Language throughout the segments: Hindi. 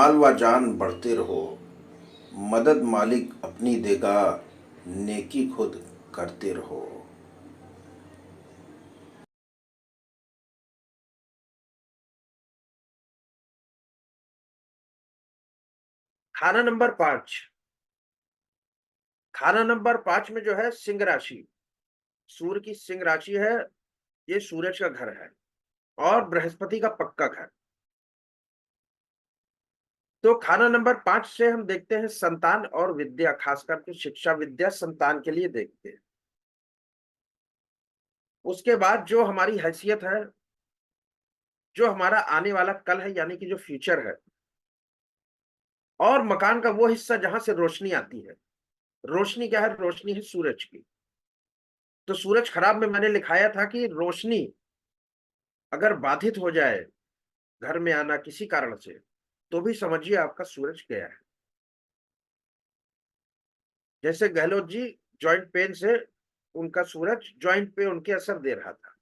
माल व जान बढ़ते रहो, मदद मालिक अपनी देगा, नेकी खुद करते रहो। खाना नंबर 5। खाना नंबर 5 में जो है सिंह राशि, सूर्य की सिंह राशि है। ये सूरज का घर है और बृहस्पति का पक्का घर। तो खाना नंबर 5 से हम देखते हैं संतान और विद्या, खास करके शिक्षा विद्या संतान के लिए देखते हैं। उसके बाद जो हमारी हैसियत है, जो हमारा आने वाला कल है, यानी कि जो फ्यूचर है, और मकान का वो हिस्सा जहां से रोशनी आती है। रोशनी क्या है? रोशनी है सूरज की। तो सूरज खराब में मैंने लिखाया था कि रोशनी अगर बाधित हो जाए घर में आना किसी कारण से, तो भी समझिए आपका सूरज गया है। जैसे गहलोत जी जॉइंट पेन से उनका सूरज जॉइंट पे उनके असर दे रहा था।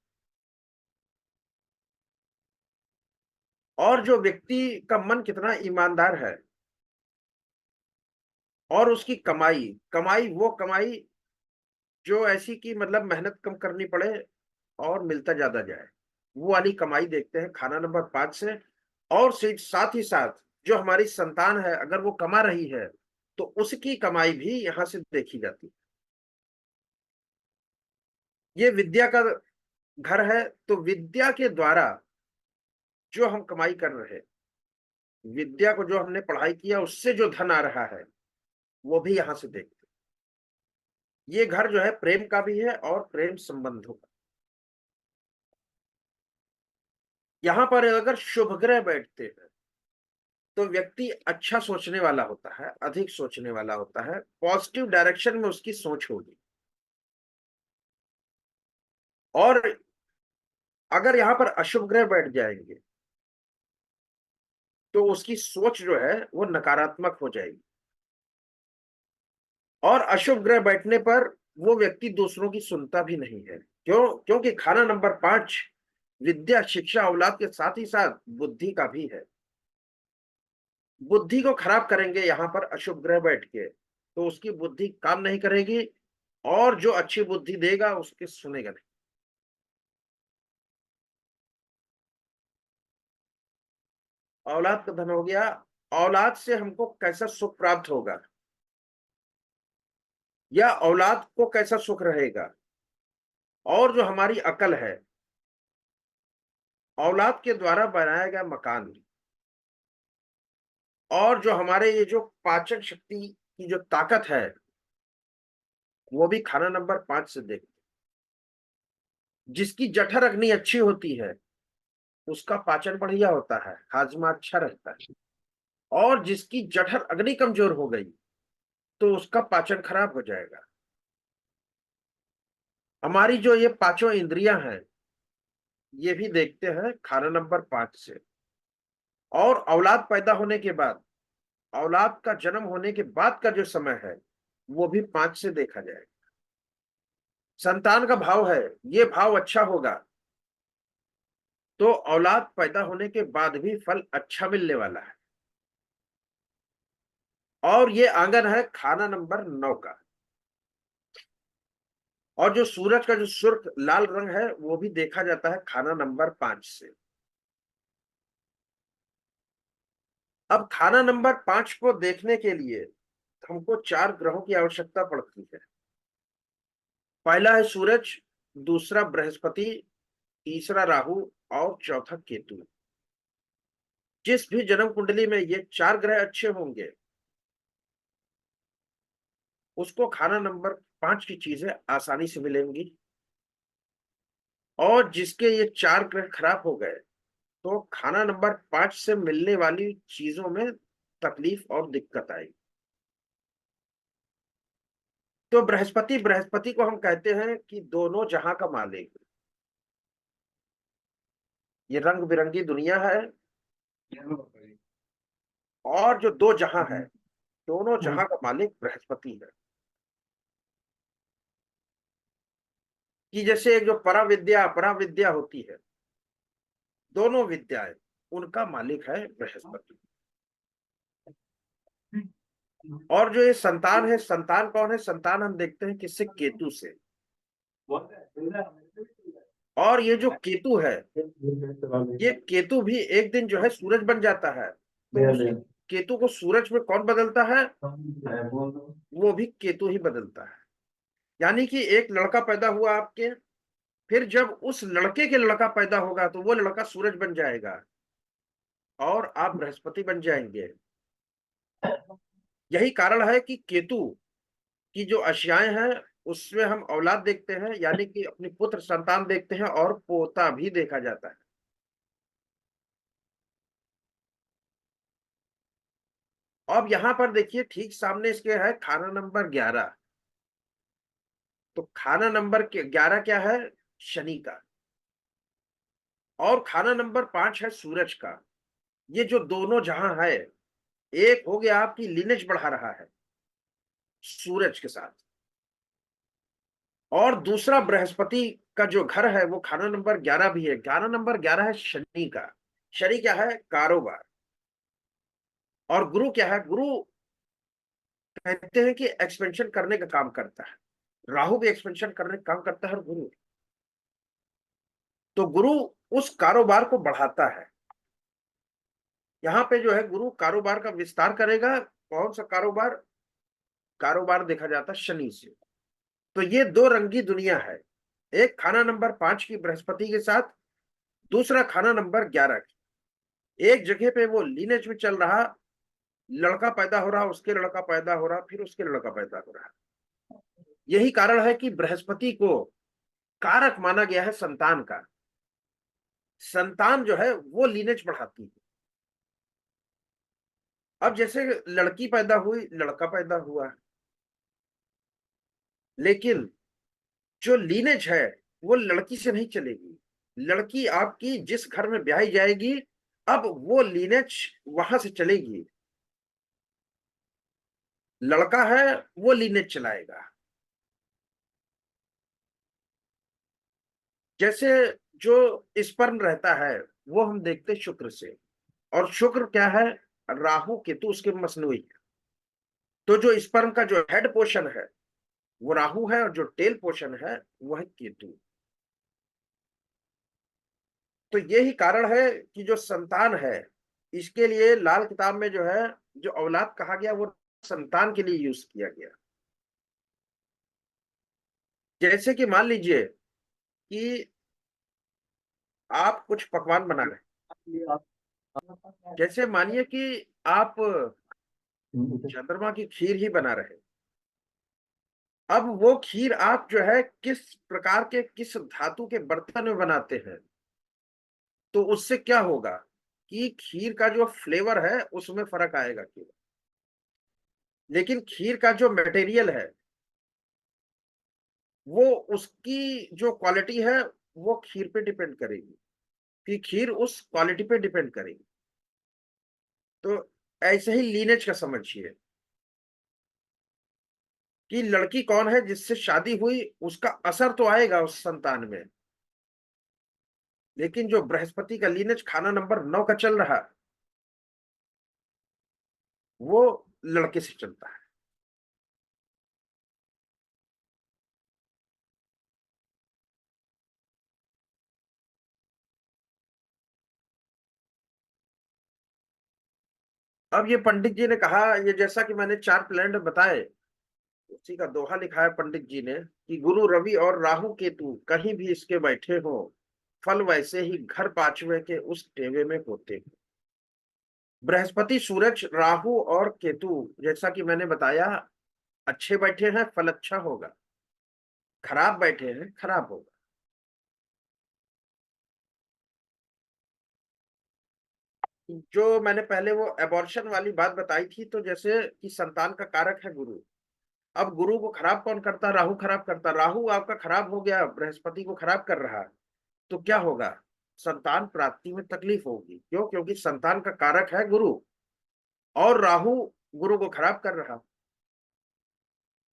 और जो व्यक्ति का मन कितना ईमानदार है और उसकी कमाई, वो कमाई जो ऐसी कि मतलब मेहनत कम करनी पड़े और मिलता ज्यादा जाए, वो वाली कमाई देखते हैं खाना नंबर 5 से। और साथ ही साथ जो हमारी संतान है, अगर वो कमा रही है, तो उसकी कमाई भी यहां से देखी जाती है। ये विद्या का घर है। तो विद्या के द्वारा जो हम कमाई कर रहे हैं, विद्या को जो हमने पढ़ाई किया उससे जो धन आ रहा है, वो भी यहां से देखते हैं। ये घर जो है प्रेम का भी है और प्रेम संबंधों का। यहाँ पर अगर शुभ ग्रह बैठते हैं, तो व्यक्ति अच्छा सोचने वाला होता है, अधिक सोचने वाला होता है, पॉजिटिव डायरेक्शन में उसकी सोच होगी। और अगर यहाँ पर अशुभ ग्रह बैठ जाएंगे, तो उसकी सोच जो है वो नकारात्मक हो जाएगी। और अशुभ ग्रह बैठने पर वो व्यक्ति दूसरों की सुनता भी नहीं है। क्यों? क्योंकि खाना नंबर 5 विद्या, शिक्षा, औलाद के साथ ही साथ बुद्धि का भी है। बुद्धि को खराब करेंगे यहाँ पर अशुभ ग्रह बैठ के, तो उसकी बुद्धि काम नहीं करेगी और जो अच्छी बुद्धि देगा उसके सुनेगा नहीं। औलाद का धन हो गया। औलाद से हमको कैसा सुख प्राप्त होगा या औलाद को कैसा सुख रहेगा, और जो हमारी अकल है, औलाद के द्वारा बनाया गया मकान, और जो हमारे ये जो पाचन शक्ति की जो ताकत है, वो भी खाना नंबर 5 से देखते। जिसकी जठर अग्नि अच्छी होती है, उसका पाचन बढ़िया होता है, हाजमा अच्छा रहता है। और जिसकी जठर अग्नि कमजोर हो गई, तो उसका पाचन खराब हो जाएगा। हमारी जो ये पांचों इंद्रियां हैं, ये भी देखते हैं खाना नंबर 5 से। और औलाद पैदा होने के बाद, औलाद का जन्म होने के बाद का जो समय है, वो भी 5 से देखा जाएगा। संतान का भाव है, ये भाव अच्छा होगा, तो औलाद पैदा होने के बाद भी फल अच्छा मिलने वाला है। और ये आंगन है खाना नंबर 9 का। और जो सूरज का जो सुर्ख लाल रंग है, वो भी देखा जाता है खाना नंबर 5 से। अब खाना नंबर 5 को देखने के लिए हमको 4 ग्रहों की आवश्यकता पड़ती है। पहला है सूरज, दूसरा बृहस्पति, तीसरा राहु और चौथा केतु। जिस भी जन्म कुंडली में ये 4 ग्रह अच्छे होंगे, उसको खाना नंबर 5 की चीजें आसानी से मिलेंगी। और जिसके ये 4 ग्रह खराब हो गए, तो खाना नंबर 5 से मिलने वाली चीजों में तकलीफ और दिक्कत आई। तो बृहस्पति को हम कहते हैं कि दोनों जहां का मालिक। ये रंग बिरंगी दुनिया है, और जो दो जहां है, दोनों जहां का मालिक बृहस्पति है। कि जैसे एक जो पराविद्या अपराविद्या होती है, दोनों विद्याएं, उनका मालिक है बृहस्पति। और जो ये संतान है, संतान कौन है? संतान हम देखते हैं किससे? केतु से। और ये जो केतु है, ये केतु भी एक दिन जो है सूरज बन जाता है। तो उस केतु को सूरज में कौन बदलता है? वो भी केतु ही बदलता है। यानी कि एक लड़का पैदा हुआ आपके, फिर जब उस लड़के के लड़का पैदा होगा तो वो लड़का सूरज बन जाएगा और आप बृहस्पति बन जाएंगे। यही कारण है कि केतु की जो अशियाएं हैं उसमें हम औलाद देखते हैं, यानी कि अपनी पुत्र संतान देखते हैं और पोता भी देखा जाता है। अब यहां पर देखिए ठीक सामने इसके है खाना नंबर 11। तो खाना नंबर 11 क्या है? शनि का। और खाना नंबर 5 है सूरज का। ये जो दोनों जहां है, एक हो गया आपकी लिनेज बढ़ा रहा है सूरज के साथ, और दूसरा बृहस्पति का जो घर है वो खाना नंबर 11 भी है। खाना नंबर 11 है शनि का। शनि क्या है? कारोबार। और गुरु क्या है? गुरु कहते हैं कि एक्सपेंशन करने का काम करता है। राहु भी एक्सपेंशन करने का काम करता है और गुरु। तो गुरु उस कारोबार को बढ़ाता है। यहाँ पे जो है गुरु कारोबार का विस्तार करेगा। कौन सा कारोबार? कारोबार देखा जाता है शनि से। तो ये दो रंगी दुनिया है, एक खाना नंबर 5 की बृहस्पति के साथ, दूसरा खाना नंबर 11 की। एक जगह पे वो लीनेज में चल रहा, लड़का पैदा हो रहा, उसके लड़का पैदा हो रहा, फिर उसके लड़का पैदा हो रहा। यही कारण है कि बृहस्पति को कारक माना गया है संतान का। संतान जो है वो लीनेज बढ़ाती है। अब जैसे लड़की पैदा हुई, लड़का पैदा हुआ, लेकिन जो लीनेज है वो लड़की से नहीं चलेगी। लड़की आपकी जिस घर में ब्याही जाएगी, अब वो लीनेज वहां से चलेगी। लड़का है वो लीनेज चलाएगा। जैसे जो स्पर्म रहता है वो हम देखते शुक्र से, और शुक्र क्या है? राहु केतु उसके मसनूई है। तो जो स्पर्म का जो हेड पोर्शन है वो राहु है, और जो टेल पोर्शन है वो है केतु। तो यही कारण है कि जो संतान है, इसके लिए लाल किताब में जो है, जो औलाद कहा गया वो संतान के लिए यूज किया गया। जैसे कि मान लीजिए कि आप कुछ पकवान बना रहे हैं। जैसे मानिए कि आप चंद्रमा की खीर ही बना रहे हैं। अब वो खीर आप जो है किस प्रकार के, किस धातु के बर्तन में बनाते हैं, तो उससे क्या होगा कि खीर का जो फ्लेवर है उसमें फर्क आएगा केवल। लेकिन खीर का जो मटेरियल है, वो उसकी जो क्वालिटी है वो खीर पे डिपेंड करेगी, कि खीर उस क्वालिटी पे डिपेंड करेगी। तो ऐसे ही लीनेज का समझिए कि लड़की कौन है जिससे शादी हुई, उसका असर तो आएगा उस संतान में। लेकिन जो बृहस्पति का लीनेज खाना नंबर 9 का चल रहा, वो लड़के से चलता है। अब ये पंडित जी ने कहा, ये जैसा कि मैंने 4 प्लैनेट बताए, उसी का दोहा लिखा है पंडित जी ने कि गुरु रवि और राहु केतु कहीं भी इसके बैठे हो, फल वैसे ही घर पांचवे के उस टेवे में होते हैं। बृहस्पति, सूरज, राहु और केतु जैसा कि मैंने बताया, अच्छे बैठे हैं फल अच्छा होगा, खराब बैठे हैं खराब होगा। जो मैंने पहले वो एबॉर्शन वाली बात बताई थी, तो जैसे कि संतान का कारक है गुरु। अब गुरु को खराब कौन करता? राहु खराब करता। राहु आपका खराब हो गया, बृहस्पति को खराब कर रहा, तो क्या होगा? संतान प्राप्ति में तकलीफ होगी। क्यों? क्योंकि संतान का कारक है गुरु, और राहु गुरु को खराब कर रहा।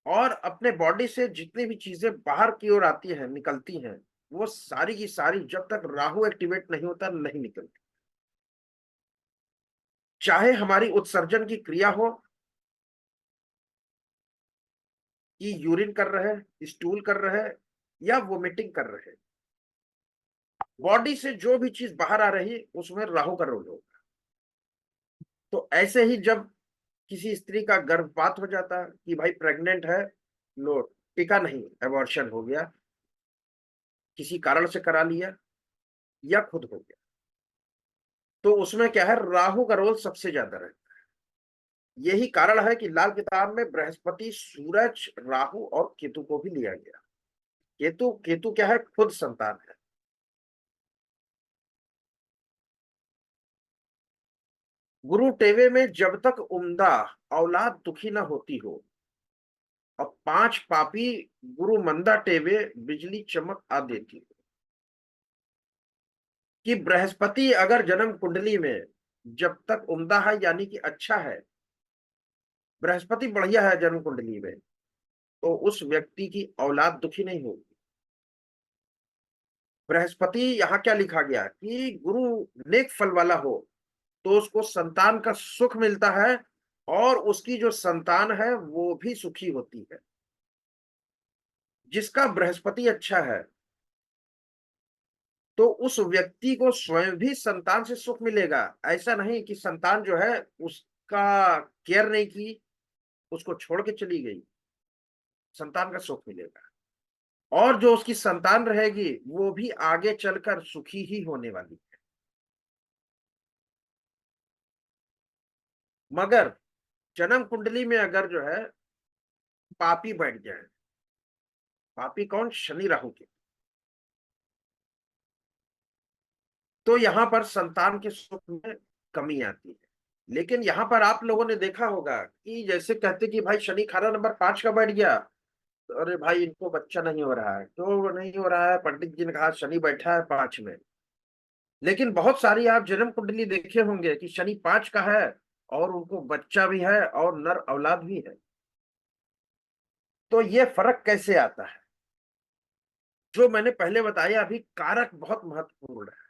और अपने बॉडी से जितनी भी चीजें बाहर की ओर आती हैं, निकलती हैं, वो सारी की सारी जब तक राहु एक्टिवेट नहीं होता नहीं निकलती। चाहे हमारी उत्सर्जन की क्रिया हो, कि यूरिन कर रहे हैं, स्टूल कर रहे हैं या वोमिटिंग कर रहे हैं। बॉडी से जो भी चीज बाहर आ रही उसमें राहु का रोल होगा। तो ऐसे ही जब किसी स्त्री का गर्भपात हो जाता है कि भाई प्रेग्नेंट है, लो टिका नहीं, एबॉर्शन हो गया, किसी कारण से करा लिया या खुद हो गया, तो उसमें क्या है, राहु का रोल सबसे ज्यादा रहता है। यही कारण है कि लाल किताब में बृहस्पति, सूरज, राहु और केतु को भी लिया गया। केतु केतु क्या है, खुद संतान है। गुरु टेवे में जब तक उम्दा औलाद दुखी न होती हो, और 5 पापी गुरु मंदा टेवे बिजली चमक आ देती हो। कि बृहस्पति अगर जन्म कुंडली में जब तक उम्दा है यानी कि अच्छा है, बृहस्पति बढ़िया है जन्म कुंडली में, तो उस व्यक्ति की औलाद दुखी नहीं होगी। बृहस्पति यहाँ क्या लिखा गया कि गुरु नेक फल वाला हो तो उसको संतान का सुख मिलता है, और उसकी जो संतान है वो भी सुखी होती है। जिसका बृहस्पति अच्छा है तो उस व्यक्ति को स्वयं भी संतान से सुख मिलेगा। ऐसा नहीं कि संतान जो है उसका केयर नहीं की, उसको छोड़ के चली गई, संतान का सुख मिलेगा। और जो उसकी संतान रहेगी वो भी आगे चलकर सुखी ही होने वाली है। मगर जन्म कुंडली में अगर जो है पापी बैठ जाए, पापी कौन, शनि राहु के, तो यहां पर संतान के सुख में कमी आती है। लेकिन यहां पर आप लोगों ने देखा होगा कि जैसे कहते कि भाई शनि खाना नंबर 5 का बैठ गया, तो अरे भाई इनको बच्चा नहीं हो रहा है, क्यों नहीं हो रहा है, पंडित जी ने कहा शनि बैठा है 5 में। लेकिन बहुत सारी आप जन्म कुंडली देखे होंगे कि शनि 5 का है और उनको बच्चा भी है और नर औलाद भी है। तो ये फर्क कैसे आता है? जो मैंने पहले बताया, अभी कारक बहुत महत्वपूर्ण है।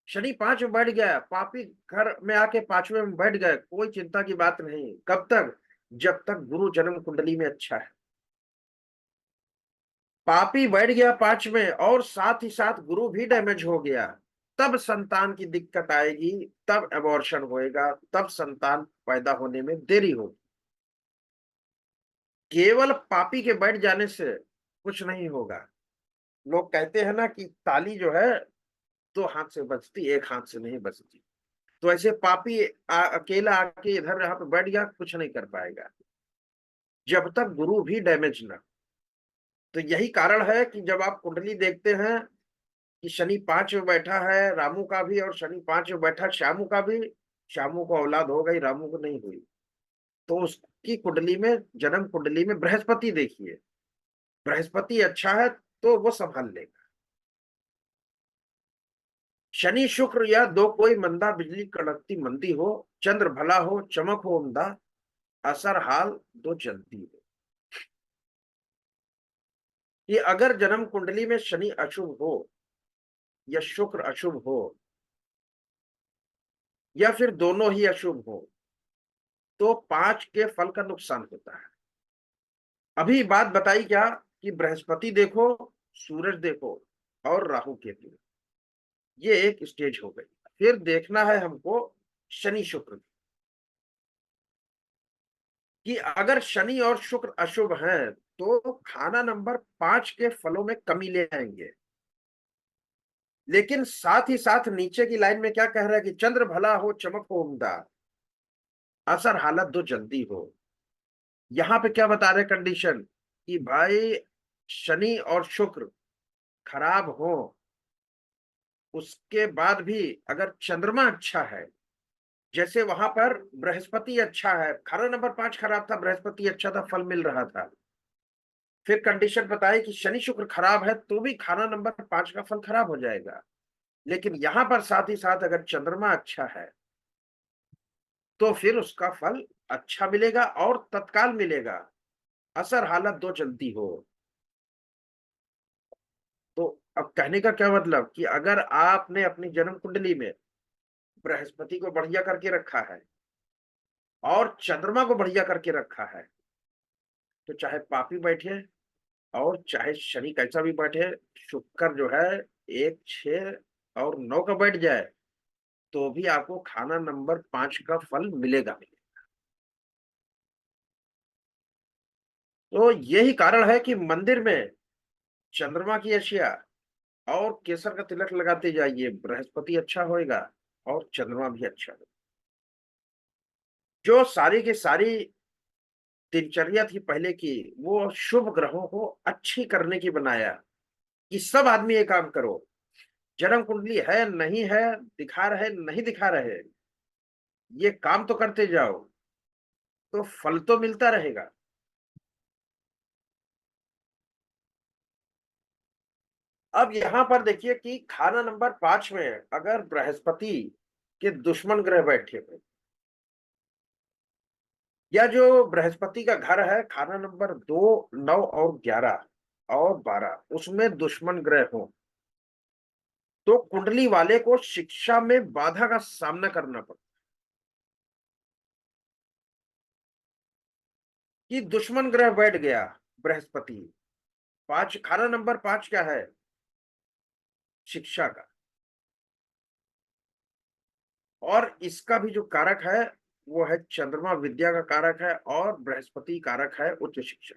शनि 5 में बैठ गया, पापी घर में आके 5वें में बैठ गए, कोई चिंता की बात नहीं। कब तक? जब तक गुरु जन्म कुंडली में अच्छा है। पापी बैठ गया 5 में और साथ ही साथ गुरु भी डैमेज हो गया, तब संतान की दिक्कत आएगी, तब एबॉर्शन होएगा, तब संतान पैदा होने में देरी होगी। केवल पापी के बैठ जाने से कुछ नहीं होगा। लोग कहते हैं ना कि ताली जो है 2 हाथ से बजती, 1 हाथ से नहीं बजती। तो ऐसे पापी अकेला आके इधर यहाँ पे बैठ गया, कुछ नहीं कर पाएगा जब तक गुरु भी डैमेज ना। तो यही कारण है कि जब आप कुंडली देखते हैं कि शनि 5 में बैठा है रामू का भी, और शनि 5 में बैठा श्यामू का भी, श्यामू को औलाद हो गई, रामू को नहीं हुई, तो उसकी कुंडली में, जन्म कुंडली में बृहस्पति देखिए, बृहस्पति अच्छा है तो वो संभाल लेगा। शनि शुक्र या दो कोई मंदा, बिजली कड़कती मंदी हो, चंद्र भला हो चमक हो उमदा, असर हाल दो जलती हो। कि अगर जन्म कुंडली में शनि अशुभ हो या शुक्र अशुभ हो या फिर दोनों ही अशुभ हो, तो 5 के फल का नुकसान होता है। अभी बात बताई क्या कि बृहस्पति देखो, सूरज देखो और राहु केतु, ये एक स्टेज हो गई। फिर देखना है हमको शनि शुक्र कि अगर शनि और शुक्र अशुभ हैं तो खाना नंबर 5 के फलों में कमी ले आएंगे। लेकिन साथ ही साथ नीचे की लाइन में क्या कह रहा है कि चंद्र भला हो चमक हो उमदा, असर हालत दो जल्दी हो। यहां पे क्या बता रहे कंडीशन कि भाई शनि और शुक्र खराब हो, उसके बाद भी अगर चंद्रमा अच्छा है, जैसे वहां पर बृहस्पति अच्छा है, खाना नंबर 5 खराब था, बृहस्पति अच्छा था, फल मिल रहा था। फिर कंडीशन बताए कि शनि शुक्र खराब है तो भी खाना नंबर 5 का फल खराब हो जाएगा। लेकिन यहां पर साथ ही साथ अगर चंद्रमा अच्छा है तो फिर उसका फल अच्छा मिलेगा और तत्काल मिलेगा, असर हालत दो चलती हो। तो अब कहने का क्या मतलब कि अगर आपने अपनी जन्म कुंडली में बृहस्पति को बढ़िया करके रखा है और चंद्रमा को बढ़िया करके रखा है, तो चाहे पापी बैठे और चाहे शनि कैसा भी बैठे, शुक्र जो है 1, 6 और 9 का बैठ जाए, तो भी आपको खाना नंबर 5 का फल मिलेगा। तो यही कारण है कि मंदिर में चंद्रमा की अशिया और केसर का तिलक लगाते जाइए, बृहस्पति अच्छा होएगा और चंद्रमा भी अच्छा होगा। जो सारी की सारी दिनचर्या थी पहले की, वो शुभ ग्रहों को अच्छी करने की बनाया कि सब आदमी ये काम करो। जन्म कुंडली है, नहीं है, दिखा रहे, नहीं दिखा रहे, ये काम तो करते जाओ, तो फल तो मिलता रहेगा। अब यहाँ पर देखिए कि खाना नंबर 5 में अगर बृहस्पति के दुश्मन ग्रह बैठे हुए, या जो बृहस्पति का घर है खाना नंबर 2, 9 और 11 और 12, उसमें दुश्मन ग्रह हो, तो कुंडली वाले को शिक्षा में बाधा का सामना करना पड़ता कि दुश्मन ग्रह बैठ गया बृहस्पति। 5 खाना नंबर 5 क्या है? शिक्षा का। और इसका भी जो कारक है वो है चंद्रमा, विद्या का कारक है, और बृहस्पति कारक है उच्च शिक्षा।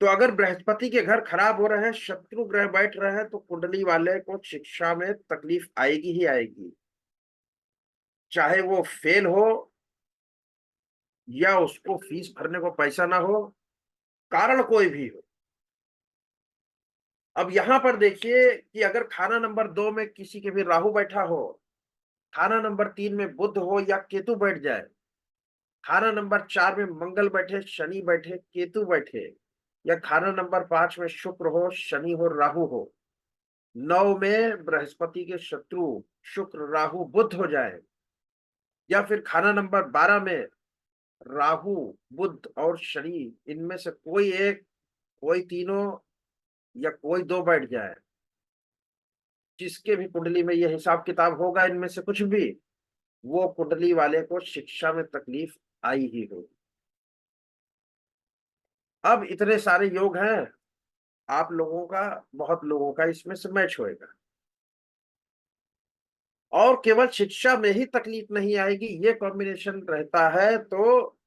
तो अगर बृहस्पति के घर खराब हो रहे हैं, शत्रु ग्रह बैठ रहे हैं, तो कुंडली वाले को शिक्षा में तकलीफ आएगी ही आएगी, चाहे वो फेल हो या उसको फीस भरने को पैसा ना हो, कारण कोई भी हो। अब यहां पर देखिए कि अगर खाना नंबर 2 में किसी के भी राहु बैठा हो, खाना नंबर 3 में बुध हो या केतु बैठ जाए, खाना नंबर 4 में मंगल बैठे, शनि बैठे, केतु बैठे, या खाना नंबर 5 में शुक्र हो, शनि हो, राहु हो, 9 में बृहस्पति के शत्रु शुक्र, राहु, बुध हो जाए, या फिर खाना नंबर 12 में राहु, बुध और शनि, इनमें से कोई एक, कोई तीनों या कोई दो बैठ जाए, जिसके भी कुंडली में ये हिसाब किताब होगा इनमें से कुछ भी, वो कुंडली वाले को शिक्षा में तकलीफ आई ही होगी। अब इतने सारे योग हैं, आप लोगों का, बहुत लोगों का इसमें से मैच होएगा, और केवल शिक्षा में ही तकलीफ नहीं आएगी, ये कॉम्बिनेशन रहता है, तो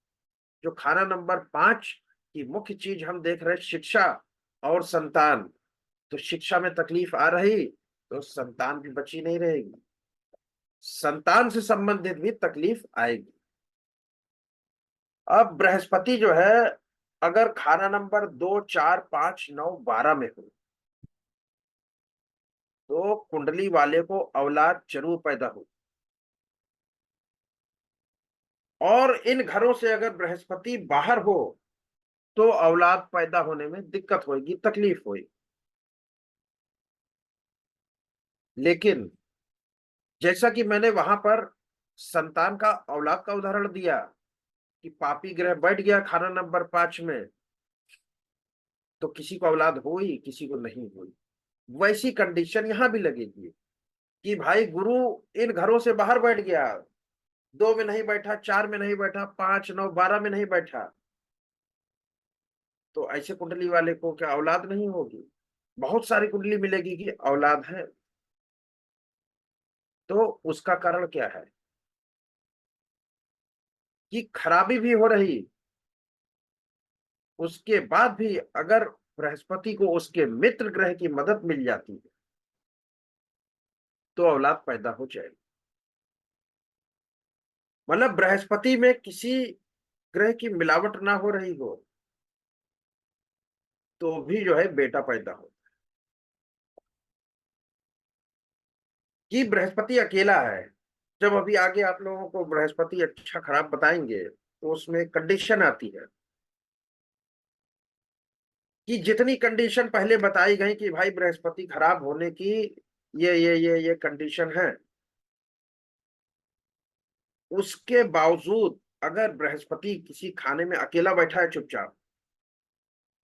जो खाना नंबर 5 की मुख्य चीज हम देख रहे हैं, शिक्षा और संतान, तो शिक्षा में तकलीफ आ रही तो संतान भी बची नहीं रहेगी, संतान से संबंधित भी तकलीफ आएगी। अब बृहस्पति जो है अगर खाना नंबर 2, 4, 5, 9, 12 में हो, तो कुंडली वाले को औलाद जरूर पैदा हो, और इन घरों से अगर बृहस्पति बाहर हो, तो औलाद पैदा होने में दिक्कत होगी, तकलीफ होगी। लेकिन जैसा कि मैंने वहां पर संतान का, औलाद का उदाहरण दिया कि पापी ग्रह बैठ गया खाना नंबर 5 में, तो किसी को औलाद हुई, किसी को नहीं हुई। वैसी कंडीशन यहां भी लगेगी कि भाई गुरु इन घरों से बाहर बैठ गया, 2 में नहीं बैठा, 4 में नहीं बैठा, 5, 9, 12 में नहीं बैठा, तो ऐसे कुंडली वाले को क्या औलाद नहीं होगी? बहुत सारी कुंडली मिलेगी कि औलाद है। तो उसका कारण क्या है कि खराबी भी हो रही, उसके बाद भी अगर बृहस्पति को उसके मित्र ग्रह की मदद मिल जाती है, तो औलाद पैदा हो जाएगी। मतलब बृहस्पति में किसी ग्रह की मिलावट ना हो रही हो, तो भी जो है बेटा पैदा हो। कि बृहस्पति अकेला है, जब अभी आगे आप लोगों को बृहस्पति अच्छा खराब बताएंगे, तो उसमें कंडीशन आती है कि जितनी कंडीशन पहले बताई गई कि भाई बृहस्पति खराब होने की ये कंडीशन है, उसके बावजूद अगर बृहस्पति किसी खाने में अकेला बैठा है चुपचाप,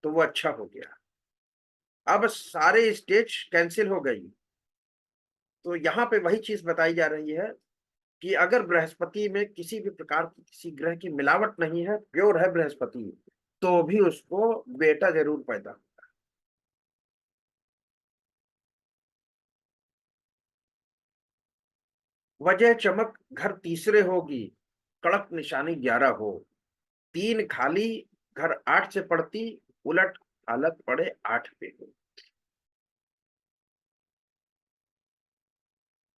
तो वो अच्छा हो गया। अब सारे स्टेज कैंसिल हो गई, तो यहाँ पे वही चीज बताई जा रही है कि अगर बृहस्पति में किसी भी प्रकार की किसी ग्रह की मिलावट नहीं है, प्योर है बृहस्पति, तो भी उसको बेटा जरूर पैदा हो। वजह चमक घर तीसरे होगी, कड़क निशानी 11 हो, 3 खाली घर 8 से पड़ती, उलट हालत पड़े 8 पे हो।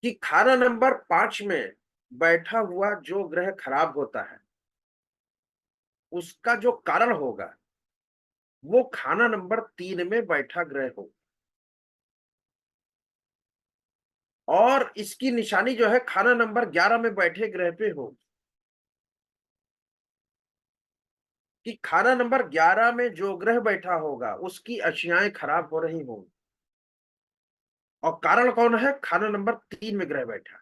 कि खाना नंबर 5 में बैठा हुआ जो ग्रह खराब होता है, उसका जो कारण होगा, वो खाना नंबर 3 में बैठा ग्रह हो। और इसकी निशानी जो है खाना नंबर 11 में बैठे ग्रह पे हो। कि खाना नंबर 11 में जो ग्रह बैठा होगा, उसकी अशियाएं खराब हो रही होंगी। और कारण कौन है? खाना नंबर 3 में ग्रह बैठा।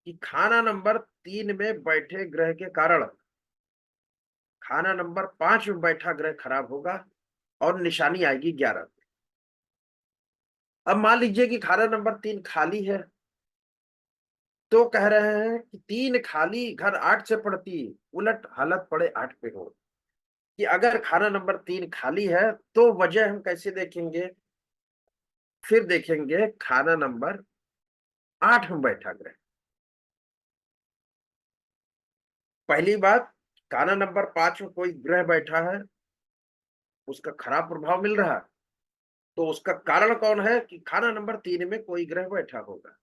कि खाना नंबर 3 में बैठे ग्रह के कारण खाना नंबर 5 में बैठा ग्रह खराब होगा और निशानी आएगी 11। अब मान लीजिए कि खाना नंबर 3 खाली है, तो कह रहे हैं कि 3 खाली घर 8 से पड़ती, उलट हालत पड़े 8 पे हो। कि अगर खाना नंबर 3 खाली है, तो वजह हम कैसे देखेंगे? फिर देखेंगे खाना नंबर 8 में बैठा ग्रह। पहली बात, खाना नंबर 5 में कोई ग्रह बैठा है, उसका खराब प्रभाव मिल रहा है, तो उसका कारण कौन है? कि खाना नंबर 3 में कोई ग्रह बैठा होगा।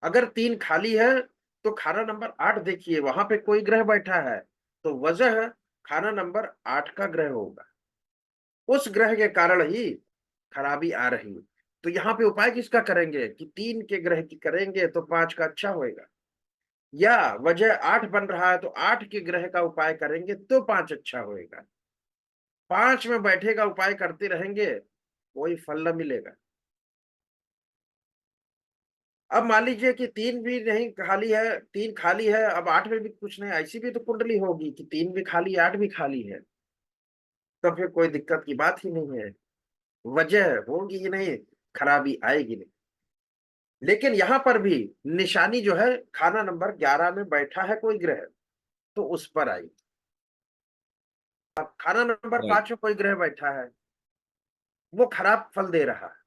अगर 3 खाली है, तो खाना नंबर 8 देखिए, वहां पे कोई ग्रह बैठा है, तो वजह है खाना नंबर 8 का ग्रह होगा। उस ग्रह के कारण ही खराबी आ रही है। तो यहाँ पे उपाय किसका करेंगे? कि 3 के ग्रह की करेंगे तो 5 का अच्छा होएगा। या वजह 8 बन रहा है, तो 8 के ग्रह का उपाय करेंगे तो 5 अच्छा होएगा। 5 में बैठे का उपाय करते रहेंगे, कोई फल न मिलेगा। अब मान लीजिए कि 3 भी नहीं खाली है, 3 खाली है, अब 8 में भी कुछ नहीं, ऐसी भी तो कुंडली होगी कि 3 भी खाली, 8 भी खाली है। तो फिर कोई दिक्कत की बात ही नहीं है। वजह होगी ही नहीं, खराबी आएगी नहीं। लेकिन यहां पर भी निशानी जो है खाना नंबर 11 में बैठा है कोई ग्रह, तो उस पर आई। अब खाना नंबर राइट। 5 में कोई ग्रह बैठा है, वो खराब फल दे रहा है।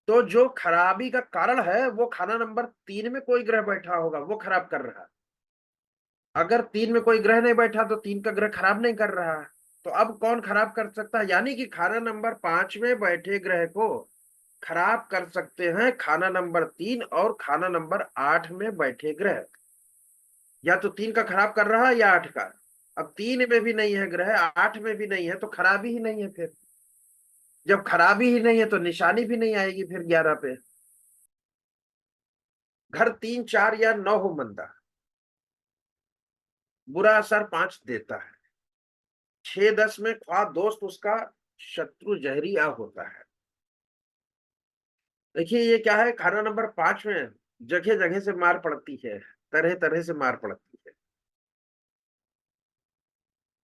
तो जो खराबी का कारण है, वो खाना नंबर 3 में कोई ग्रह बैठा होगा, वो खराब कर रहा है। अगर 3 में कोई ग्रह नहीं बैठा, तो 3 का ग्रह खराब नहीं कर रहा है। तो अब कौन खराब कर सकता है? यानी कि खाना नंबर 5 में बैठे ग्रह को खराब कर सकते हैं खाना नंबर 3 और खाना नंबर 8 में बैठे ग्रह। या तो 3 का खराब कर रहा है या 8 का। अब 3 में भी नहीं है ग्रह, 8 में भी नहीं है, तो खराबी ही नहीं है फिर। जब खराबी ही नहीं है, तो निशानी भी नहीं आएगी फिर 11 पे। घर 3 4 या 9 हो मंदा, बुरा असर 5 देता है। 6 10 में ख्वाह दोस्त उसका, शत्रु जहरिया होता है। देखिए ये क्या है, खाना नंबर 5 में जगह जगह से मार पड़ती है, तरह तरह से मार पड़ती है।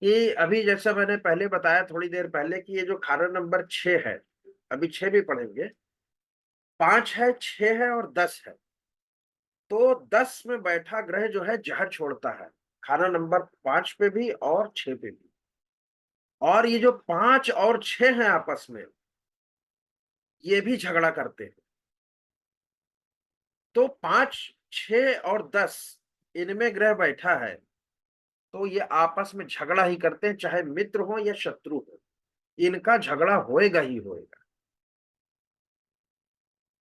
कि अभी जैसा मैंने पहले बताया थोड़ी देर पहले, कि ये जो खाना नंबर 6 है, अभी 6 भी पढ़ेंगे। 5 है, 6 है और 10 है। तो 10 में बैठा ग्रह जो है जहर छोड़ता है, खाना नंबर 5 पे भी और 6 पे भी। और ये जो 5 और 6 हैं आपस में, ये भी झगड़ा करते हैं। तो 5 6 और 10 इनमें ग्रह बैठा है, तो ये आपस में झगड़ा ही करते हैं, चाहे मित्र हो या शत्रु हो, इनका झगड़ा होएगा ही होएगा।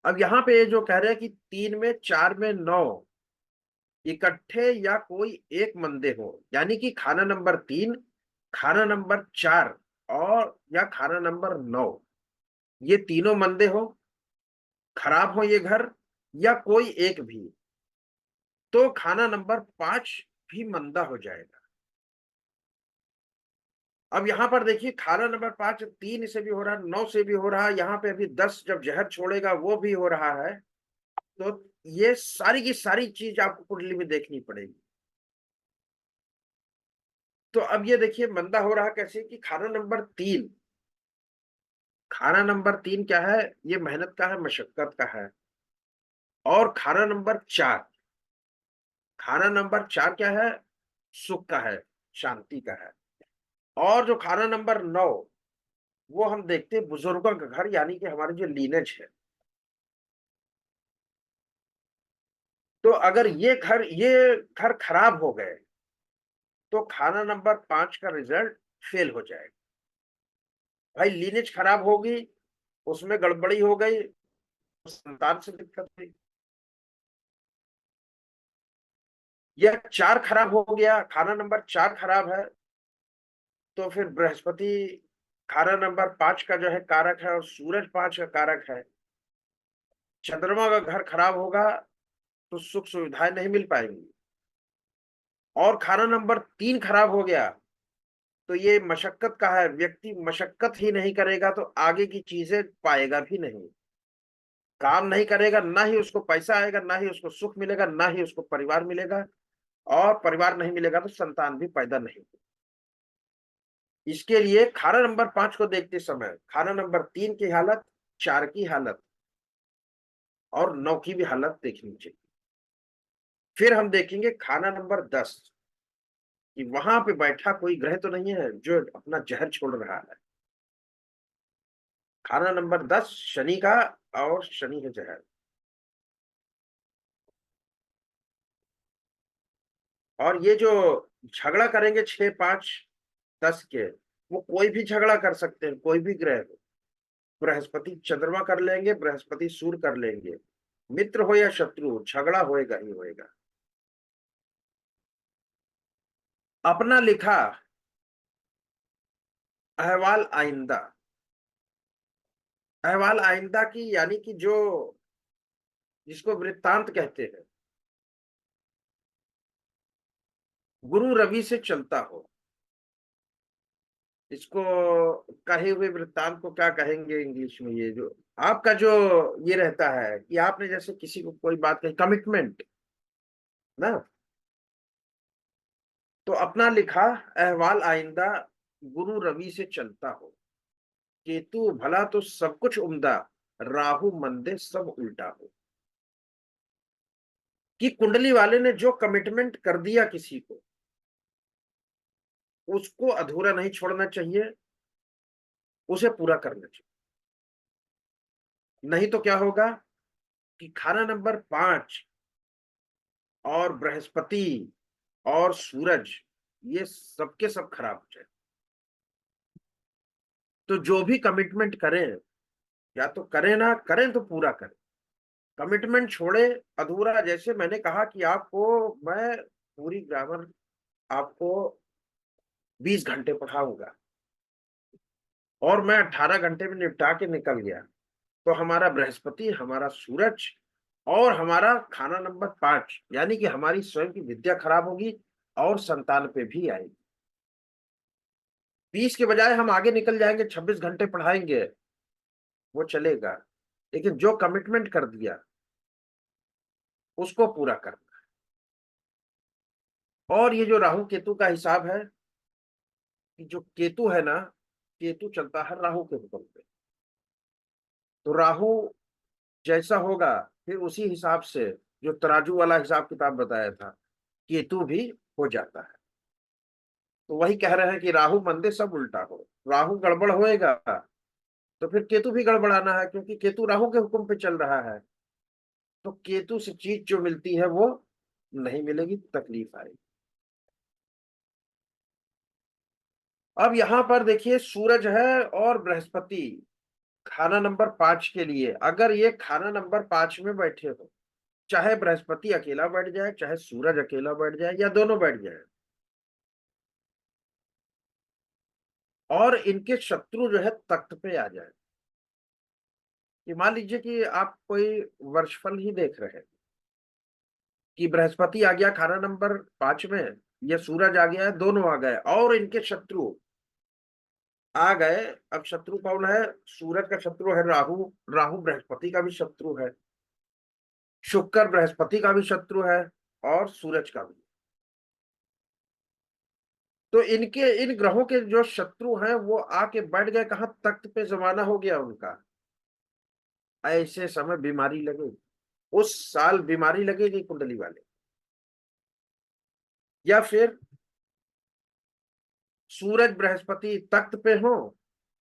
अब यहाँ पे ये जो कह रहे हैं कि 3 में 4 में 9 इकट्ठे या कोई एक मंदे हो, यानी कि खाना नंबर 3, खाना नंबर 4 और या खाना नंबर 9, ये तीनों मंदे हो, खराब हो ये घर, या कोई एक भी, तो खाना नंबर 5 भी मंदा हो जाएगा। अब यहाँ पर देखिए खाना नंबर 5 3 से भी हो रहा है, 9 से भी हो रहा है, यहाँ पे अभी 10 जब जहर छोड़ेगा वो भी हो रहा है। तो ये सारी की सारी चीज आपको कुंडली में देखनी पड़ेगी। तो अब ये देखिए मंदा हो रहा कैसे? कि खाना नंबर 3, खाना नंबर 3 क्या है? ये मेहनत का है, मशक्कत का है। और खाना नंबर 4, खाना नंबर 4 क्या है? सुख का है, शांति का है। और जो खाना नंबर 9, वो हम देखते हैं बुजुर्गों का घर, यानी कि हमारे जो लीनेज है। तो अगर ये घर खराब हो गए, तो खाना नंबर 5 का रिजल्ट फेल हो जाएगा। भाई लीनेज खराब होगी, उसमें गड़बड़ी हो गई, तो संतान से दिक्कत हुई। यह 4 खराब हो गया, खाना नंबर 4 खराब है, तो फिर बृहस्पति खाना नंबर 5 का जो है कारक है, और सूरज 5 का कारक है। चंद्रमा का घर खराब होगा, तो सुख सुविधाएं नहीं मिल पाएंगी। और खाना नंबर 3 खराब हो गया, तो ये मशक्कत का है, व्यक्ति मशक्कत ही नहीं करेगा तो आगे की चीजें पाएगा भी नहीं। काम नहीं करेगा, ना ही उसको पैसा आएगा, ना ही उसको सुख मिलेगा, ना ही उसको परिवार मिलेगा। और परिवार नहीं मिलेगा तो संतान भी पैदा नहीं होगी। इसके लिए खाना नंबर 5 को देखते समय खाना नंबर 3 की हालत, 4 की हालत और 9 की भी हालत देखनी चाहिए। फिर हम देखेंगे खाना नंबर 10, कि वहां पे बैठा कोई ग्रह तो नहीं है जो अपना जहर छोड़ रहा है। खाना नंबर 10 शनि का, और शनि है जहर। और ये जो झगड़ा करेंगे 6, 5, 10 के, वो कोई भी झगड़ा कर सकते हैं, कोई भी ग्रह हो। बृहस्पति चंद्रमा कर लेंगे, बृहस्पति सूर्य कर लेंगे। मित्र हो या शत्रु, झगड़ा होएगा ही होएगा। अपना लिखा अहवाल आइंदा, अहवाल आइंदा की यानी कि जो जिसको वृत्तांत कहते हैं, गुरु रवि से चलता हो। इसको कहे हुए वृत्तांत को क्या कहेंगे इंग्लिश में? ये जो आपका जो ये रहता है कि आपने जैसे किसी को कोई बात कही, कमिटमेंट ना। तो अपना लिखा अहवाल आइंदा गुरु रवि से चलता हो। केतु भला तो सब कुछ उम्दा, राहु मंदे सब उल्टा हो। कि कुंडली वाले ने जो कमिटमेंट कर दिया किसी को, उसको अधूरा नहीं छोड़ना चाहिए, उसे पूरा करना चाहिए। नहीं तो क्या होगा कि खाना नंबर 5 और बृहस्पति और सूरज, ये सबके सब खराब हो जाए। तो जो भी कमिटमेंट करें, या तो करें, ना करें तो पूरा करें। कमिटमेंट छोड़े अधूरा, जैसे मैंने कहा कि आपको मैं पूरी ग्रामर आपको 20 घंटे पढ़ाऊंगा, और मैं 18 घंटे में निपटा के निकल गया, तो हमारा बृहस्पति, हमारा सूरज और हमारा खाना नंबर 5, यानी कि हमारी स्वयं की विद्या खराब होगी, और संतान पे भी आएगी। 20 के बजाय हम आगे निकल जाएंगे, 26 घंटे पढ़ाएंगे, वो चलेगा। लेकिन जो कमिटमेंट कर दिया, उसको पूरा करना। और ये जो राहु केतु का हिसाब है, कि जो केतु है ना, केतु चलता है राहु के हुक्म पे। तो राहु जैसा होगा, फिर उसी हिसाब से जो तराजू वाला हिसाब किताब बताया था, केतु भी हो जाता है। तो वही कह रहे हैं कि राहु मंदे सब उल्टा हो। राहु गड़बड़ होएगा, तो फिर केतु भी गड़बड़ाना है, क्योंकि केतु राहु के हुक्म पे चल रहा है। तो केतु से चीज जो मिलती है वो नहीं मिलेगी, तकलीफ आएगी। अब यहां पर देखिए सूरज है और बृहस्पति खाना नंबर 5 के लिए, अगर ये खाना नंबर 5 में बैठे हो, चाहे बृहस्पति अकेला बैठ जाए, चाहे सूरज अकेला बैठ जाए, या दोनों बैठ जाए, और इनके शत्रु जो है तख्त पे आ जाए। कि मान लीजिए कि आप कोई वर्षफल ही देख रहे हैं, कि बृहस्पति आ गया खाना नंबर 5 में, या सूरज आ गया है, दोनों आ गए, और इनके शत्रु आ गए। अब शत्रु कौन है? सूरज का शत्रु है राहु, राहु बृहस्पति का भी शत्रु है, शुक्र बृहस्पति का भी शत्रु है, और सूरज का भी। तो इनके इन ग्रहों के जो शत्रु हैं, वो आके बैठ गए कहाँ? तख्त पे जमाना हो गया उनका। ऐसे समय बीमारी लगेगी, उस साल बीमारी लगेगी कुंडली वाले। या फिर सूरज बृहस्पति तख्त पे हो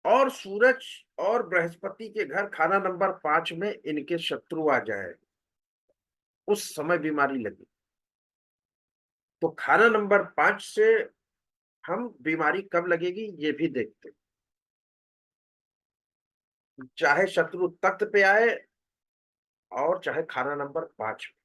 और सूरज और बृहस्पति के घर खाना नंबर 5 में इनके शत्रु आ जाए, उस समय बीमारी लगी। तो खाना नंबर 5 से हम बीमारी कब लगेगी ये भी देखते हैं। चाहे शत्रु तख्त पे आए और चाहे खाना नंबर 5 पे।